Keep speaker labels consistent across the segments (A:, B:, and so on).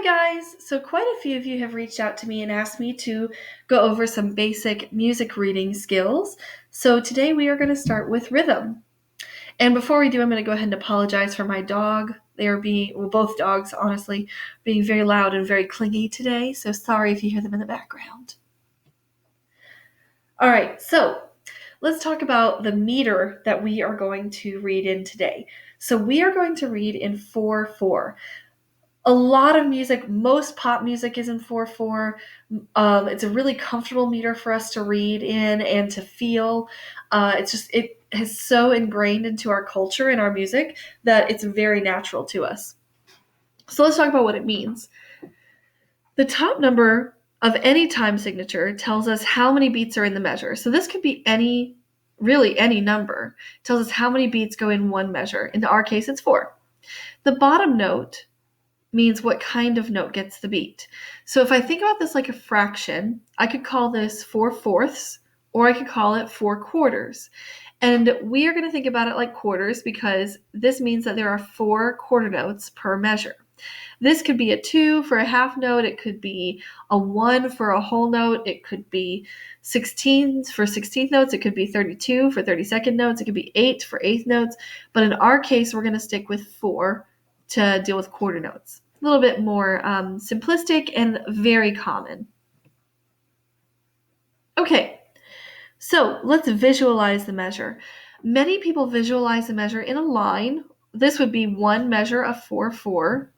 A: Hi guys! So quite a few of you have reached out to me and asked me to go over some basic music reading skills. So today we are going to start with rhythm. And before we do, I'm going to go ahead and apologize for my dog. They are both dogs, honestly, being very loud and very clingy today. So sorry if you hear them in the background. All right, so let's talk about the meter that we are going to read in today. So we are going to read in 4/4. A lot of music, most pop music is in 4/4. It's a really comfortable meter for us to read in and to feel. It is so ingrained into our culture and our music that it's very natural to us. So let's talk about what it means. The top number of any time signature tells us how many beats are in the measure. So this could be really any number. It tells us how many beats go in one measure. In our case, it's 4. The bottom note means what kind of note gets the beat. So if I think about this like a fraction, I could call this 4/4, or I could call it 4/4. And we are going to think about it like quarters because this means that there are 4 quarter notes per measure. This could be a 2 for a half note. It could be a 1 for a whole note. It could be 16 for 16th notes. It could be 32 for 32nd notes. It could be 8 for 8th notes. But in our case, we're going to stick with 4 to deal with quarter notes. A little bit more simplistic and very common. Okay, so let's visualize the measure. Many people visualize the measure in a line. This would be one measure of 4/4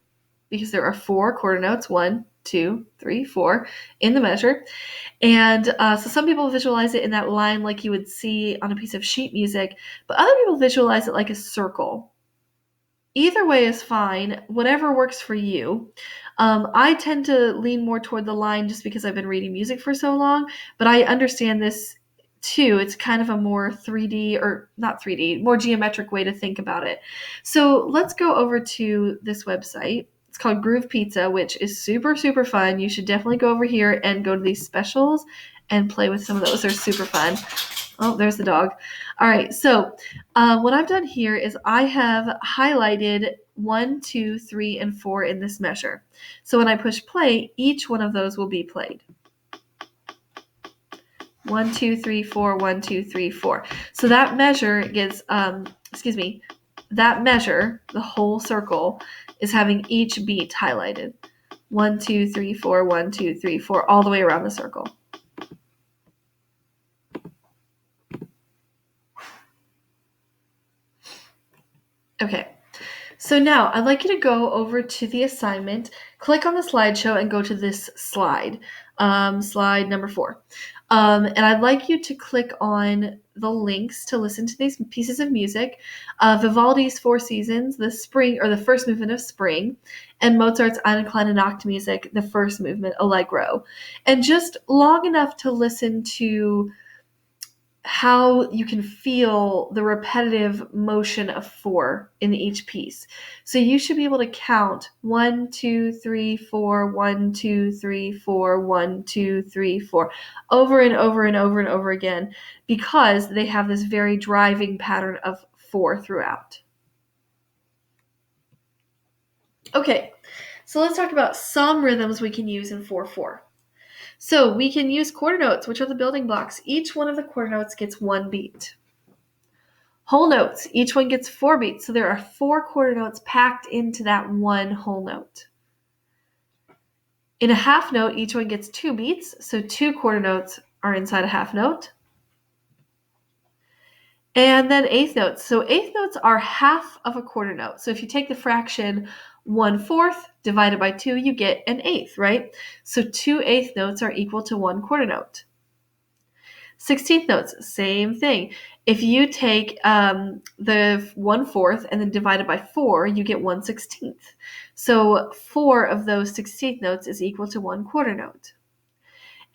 A: because there are 4 quarter notes, 1, 2, 3, 4 in the measure. And so some people visualize it in that line like you would see on a piece of sheet music, but other people visualize it like a circle. Either way is fine, whatever works for you. I tend to lean more toward the line just because I've been reading music for so long, but I understand this too. It's kind of a more 3D, or not 3D, more geometric way to think about it. So let's go over to this website. It's called Groove Pizza, which is super, super fun. You should definitely go over here and go to these specials and play with some of those. They're super fun. Oh, there's the dog. All right, so what I've done here is I have highlighted 1, 2, 3, and 4 in this measure. So when I push play, each one of those will be played. 1, 2, 3, 4, 1, 2, 3, 4. So that measure gets, that measure, the whole circle, is having each beat highlighted. 1, 2, 3, 4, 1, 2, 3, 4, all the way around the circle. Okay, so now I'd like you to go over to the assignment, click on the slideshow, and go to this slide, slide number 4. And I'd like you to click on the links to listen to these pieces of music, Vivaldi's Four Seasons, the spring, or the first movement of Spring, and Mozart's Eine kleine Nachtmusik, the first movement, Allegro. And just long enough to listen to how you can feel the repetitive motion of 4 in each piece. So you should be able to count 1, 2, 3, 4, 1, 2, 3, 4, 1, 2, 3, 4 over and over and over and over again because they have this very driving pattern of 4 throughout. Okay, so let's talk about some rhythms we can use in 4/4. So we can use quarter notes, which are the building blocks. Each one of the quarter notes gets 1 beat. Whole notes, each one gets 4 beats. So there are 4 quarter notes packed into that one whole note. In a half note, each one gets 2 beats. So 2 quarter notes are inside a half note. And then eighth notes. So eighth notes are half of a quarter note. So if you take the fraction 1/4 divided by 2, you get an eighth, right? So 2 eighth notes are equal to 1 quarter note. 16th notes, same thing. If you take the 1/4 and then divide it by 4, you get 1/16. So 4 of those 16th notes is equal to 1 quarter note.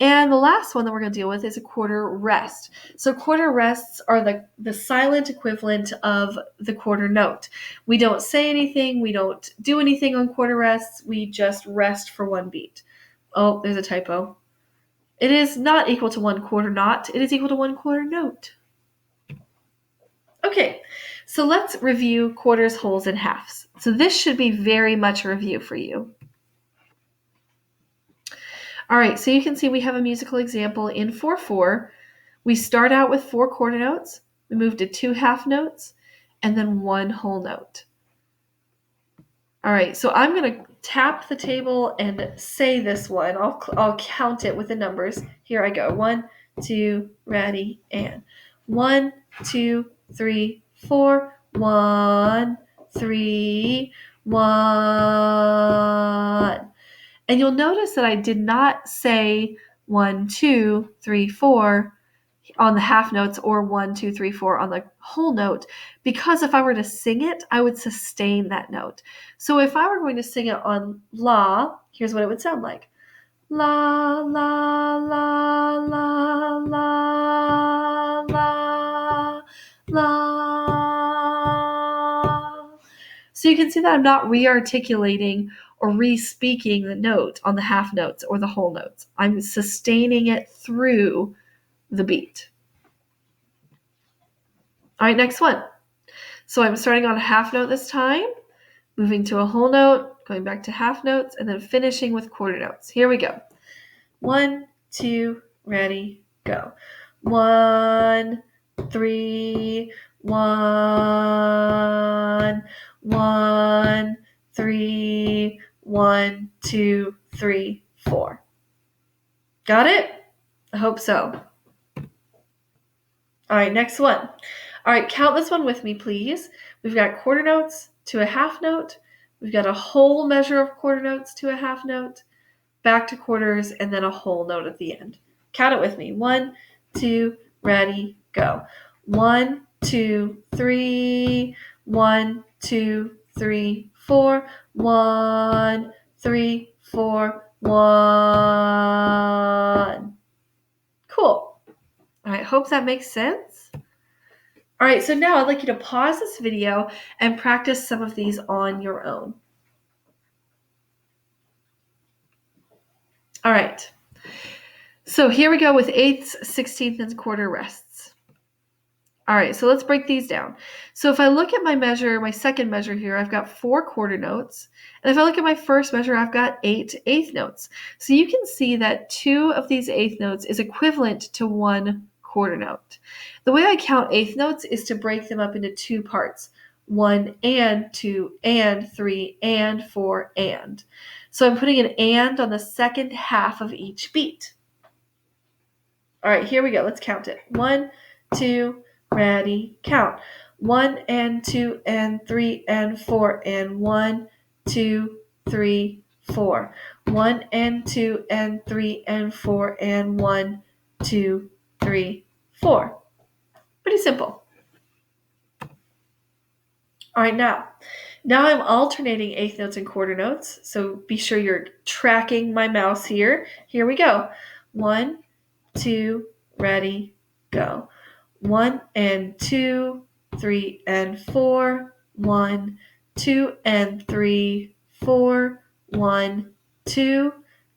A: And the last one that we're going to deal with is a quarter rest. So quarter rests are the silent equivalent of the quarter note. We don't say anything. We don't do anything on quarter rests. We just rest for 1 beat. Oh, there's a typo. It is not equal to 1 quarter knot. It is equal to 1 quarter note. Okay, so let's review quarters, wholes, and halves. So this should be very much a review for you. All right, so you can see we have a musical example in 4/4. We start out with 4 quarter notes, we move to 2 half notes, and then 1 whole note. All right, so I'm going to tap the table and say this one. I'll count it with the numbers. Here I go. 1, 2, ready, and 1, 2, 3, 4. 1, 3, 1. And you'll notice that I did not say 1, 2, 3, 4 on the half notes or 1, 2, 3, 4 on the whole note, because if I were to sing it, I would sustain that note. So if I were going to sing it on la, here's what it would sound like. La, la, la, la, la, la, la. So you can see that I'm not re-articulating or re-speaking the note on the half notes or the whole notes. I'm sustaining it through the beat. All right, next one. So I'm starting on a half note this time, moving to a whole note, going back to half notes, and then finishing with quarter notes. Here we go. 1, 2, ready, go. 1, 3, 1, 1, 3, 1, 2, 3, 4. Got it? I hope so. All right, next one. All right, count this one with me, please. We've got quarter notes to a half note. We've got a whole measure of quarter notes to a half note, back to quarters, and then a whole note at the end. Count it with me. 1, 2, ready, go. 1, 2, 3, 1, 2, 3, 4. 1, 3, 4, 1. Cool. All right, hope that makes sense. All right, so now I'd like you to pause this video and practice some of these on your own. All right, so here we go with eighths, 16th, and quarter rests. All right, so let's break these down. So if I look at my measure, my second measure here, I've got 4 quarter notes. And if I look at my first measure, I've got 8 eighth notes. So you can see that 2 of these eighth notes is equivalent to 1 quarter note. The way I count eighth notes is to break them up into 2 parts. 1 and 2 and 3 and 4 and. So I'm putting an and on the second half of each beat. All right, here we go. Let's count it. 1, 2, ready, count. 1 and 2 and 3 and 4 and 1, 2, 3, 4. 1 and 2 and 3 and 4 and 1, 2, 3, 4. Pretty simple. All right, now I'm alternating eighth notes and quarter notes. So be sure you're tracking my mouse here. Here we go. 1, 2, ready, go. 1 and 2, 3 and 4, 1, 2 and 3, 4, 1, 2,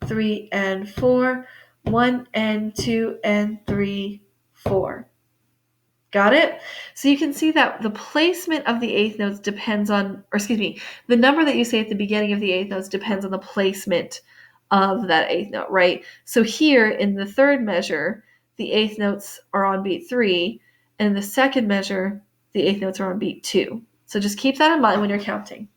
A: 3 and 4, 1 and 2 and 3, 4. Got it? So you can see that the placement of the eighth notes depends on, the number that you say at the beginning of the eighth notes depends on the placement of that eighth note, right? So here in the third measure, the eighth notes are on beat 3, and in the second measure, the eighth notes are on beat 2. So just keep that in mind when you're counting.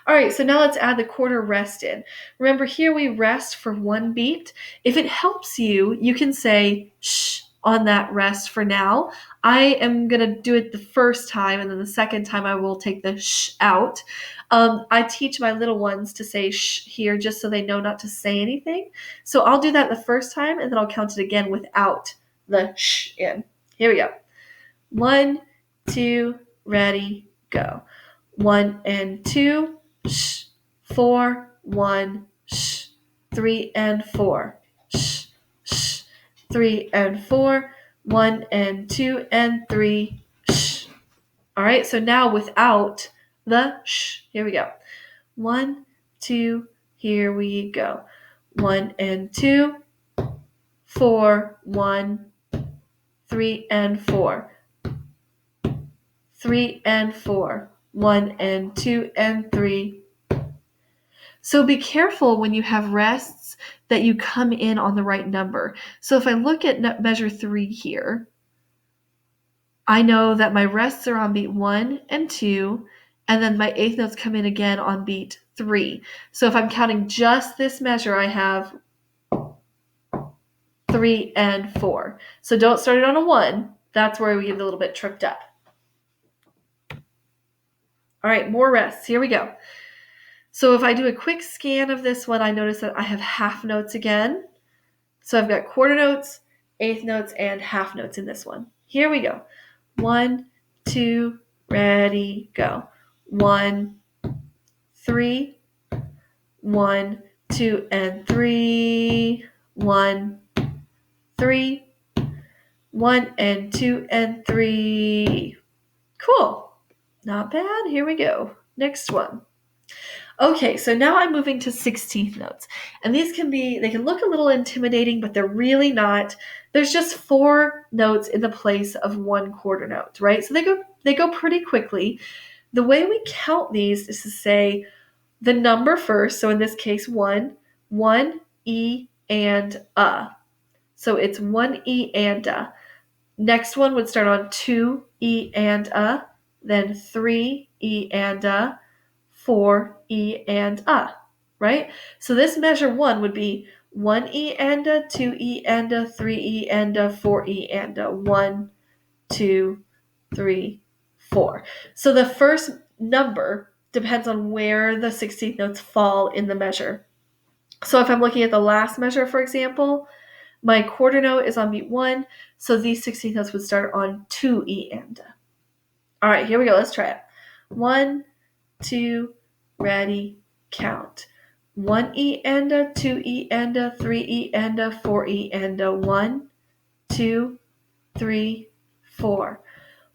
A: All right, so now let's add the quarter rest in. Remember, here we rest for 1 beat. If it helps you, you can say shh on that rest for now. I am going to do it the first time, and then the second time I will take the shh out. I teach my little ones to say shh here just so they know not to say anything. So I'll do that the first time, and then I'll count it again without the shh in. Here we go. 1, 2, ready, go. 1 and 2, shh. 4, 1, shh. 3 and 4, shh, shh. 3 and 4, 1 and 2 and 3, shh. All right, so now without the shh, here we go. 1, 2, here we go. 1 and 2, 4, 1, 3 and 4. 3 and 4, 1 and 2 and 3. So be careful when you have rests that you come in on the right number. So if I look at measure 3 here, I know that my rests are on beat 1 and 2, and then my eighth notes come in again on beat 3. So if I'm counting just this measure, I have 3 and 4. So don't start it on a 1. That's where we get a little bit tripped up. All right, more rests. Here we go. So if I do a quick scan of this one, I notice that I have half notes again. So I've got quarter notes, eighth notes, and half notes in this one. Here we go. 1, 2, ready, go. 1, 3, 1, 2, and 3. 1, 3, 1, and 2, and 3. Cool. Not bad. Here we go. Next one. Okay, so now I'm moving to 16th notes. And they can look a little intimidating, but they're really not. There's just 4 notes in the place of 1 quarter note, right? So they go pretty quickly. The way we count these is to say the number first. So in this case, 1, E, and a. So it's 1 E and a. Next one would start on 2 E and a, then 3 E and a, 4 E and a, right? So this measure 1 would be 1 E and a, 2 E and a, 3 E and a, 4 E and a, 1, 2, 3, 4. So the first number depends on where the 16th notes fall in the measure. So if I'm looking at the last measure, for example, my quarter note is on beat 1, so these 16th notes would start on 2 E and a. All right, here we go. Let's try it. 1, 2, ready, count. 1 E and a, 2 E and a, 3 E and a, 4 E and a, 1, 2, 3, 4.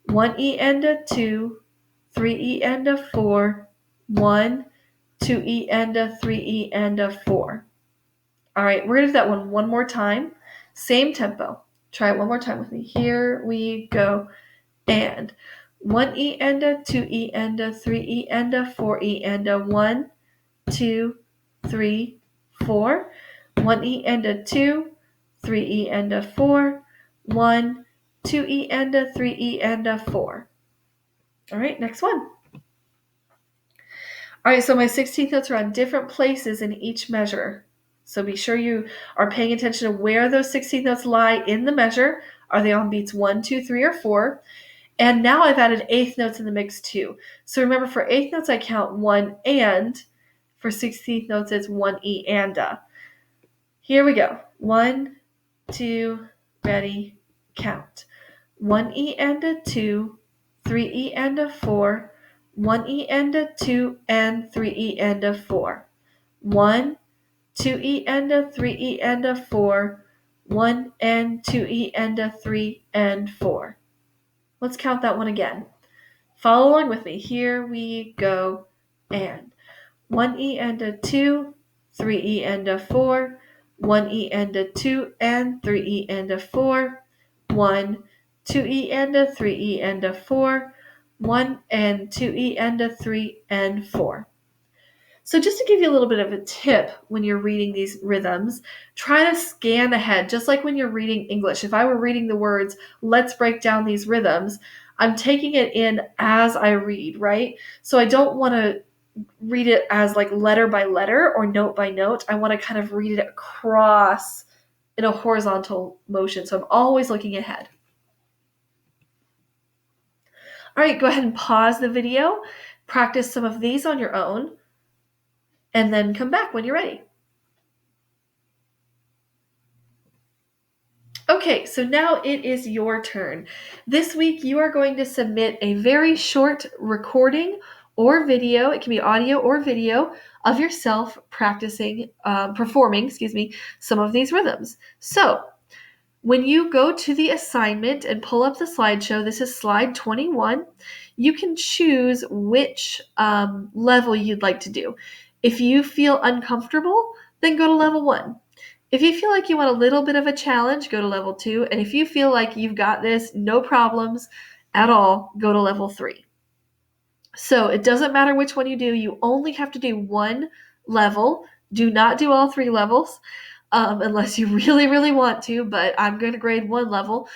A: 1 E and a, 2, 3 E and a, 4, 1, 2 E and a, 3 E and a, 4. All right, we're going to do that one more time. Same tempo. Try it one more time with me. Here we go. And 1 E and a, 2 E and a, 3 E and a, 4 E and a, 1, 2, 3, 4. 1 E and a, 2, 3 E and a, 4, 1, 2 E and a, 3 E and a, 4. All right, next one. All right, so my 16th notes are on different places in each measure. So be sure you are paying attention to where those 16th notes lie in the measure. Are they on beats 1, 2, 3, or 4? And now I've added eighth notes in the mix too. So remember, for eighth notes, I count 1 and. For 16th notes, it's 1 E and a. Here we go. 1, 2, ready, count. 1 E and a, 2, 3 E and a, 4, 1 E and a, 2, and 3 E and a, 4. 1, 2 E and a, 3 E and a, 4, 1 and 2 E and a, 3 and 4. Let's count that one again. Follow along with me. Here we go. And 1 E and a, 2, 3 E and a, 4, 1 E and a, 2, and 3 E and a, 4, 1, 2 E and a, 3 E and a, 4, 1 and 2 E and a, 3 and 4. So just to give you a little bit of a tip when you're reading these rhythms, try to scan ahead, just like when you're reading English. If I were reading the words, let's break down these rhythms, I'm taking it in as I read, right? So I don't want to read it as like letter by letter or note by note. I want to kind of read it across in a horizontal motion. So I'm always looking ahead. All right, go ahead and pause the video, practice some of these on your own, and then come back when you're ready. Okay, so now it is your turn. This week you are going to submit a very short recording or video, it can be audio or video, of yourself performing some of these rhythms. So when you go to the assignment and pull up the slideshow, this is slide 21, you can choose which level you'd like to do. If you feel uncomfortable, then go to level 1. If you feel like you want a little bit of a challenge, go to level 2. And if you feel like you've got this, no problems at all, go to level 3. So it doesn't matter which one you do. You only have to do one level. Do not do all 3 levels. Unless you really, really want to, but I'm going to grade 1 level.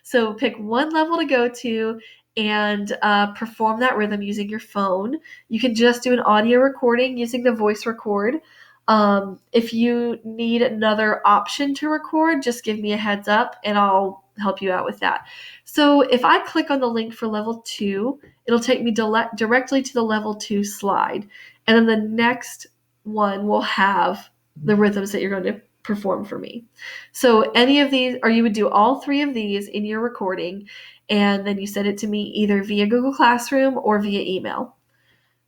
A: So pick 1 level to go to and perform that rhythm using your phone. You can just do an audio recording using the voice record. If you need another option to record, just give me a heads up and I'll help you out with that. So if I click on the link for level 2, it'll take me directly to the level 2 slide. And then the next one will have the rhythms that you're going to perform for me. So any of these, or you would do all 3 of these in your recording, and then you send it to me either via Google Classroom or via email.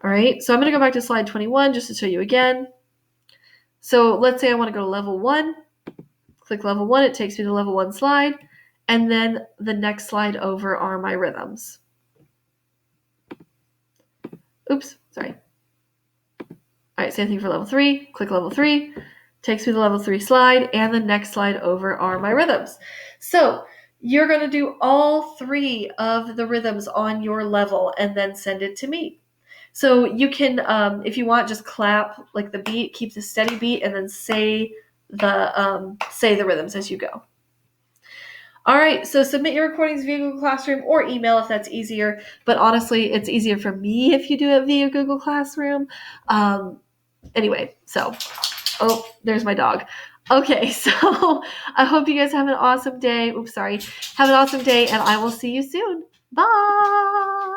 A: All right, so I'm going to go back to slide 21 just to show you again. So let's say I want to go to level 1. Click level 1, it takes me to level 1 slide, and then the next slide over are my rhythms. Oops, sorry. All right, same thing for level 3. Click level 3. Takes me to the level 3 slide, and the next slide over are my rhythms. So you're going to do all 3 of the rhythms on your level and then send it to me. So you can, if you want, just clap like the beat, keep the steady beat, and then say the rhythms as you go. All right, so submit your recordings via Google Classroom or email if that's easier. But honestly, it's easier for me if you do it via Google Classroom. Anyway, so, oh, there's my dog. Okay, so I hope you guys have an awesome day. Oops, sorry. Have an awesome day, and I will see you soon. Bye!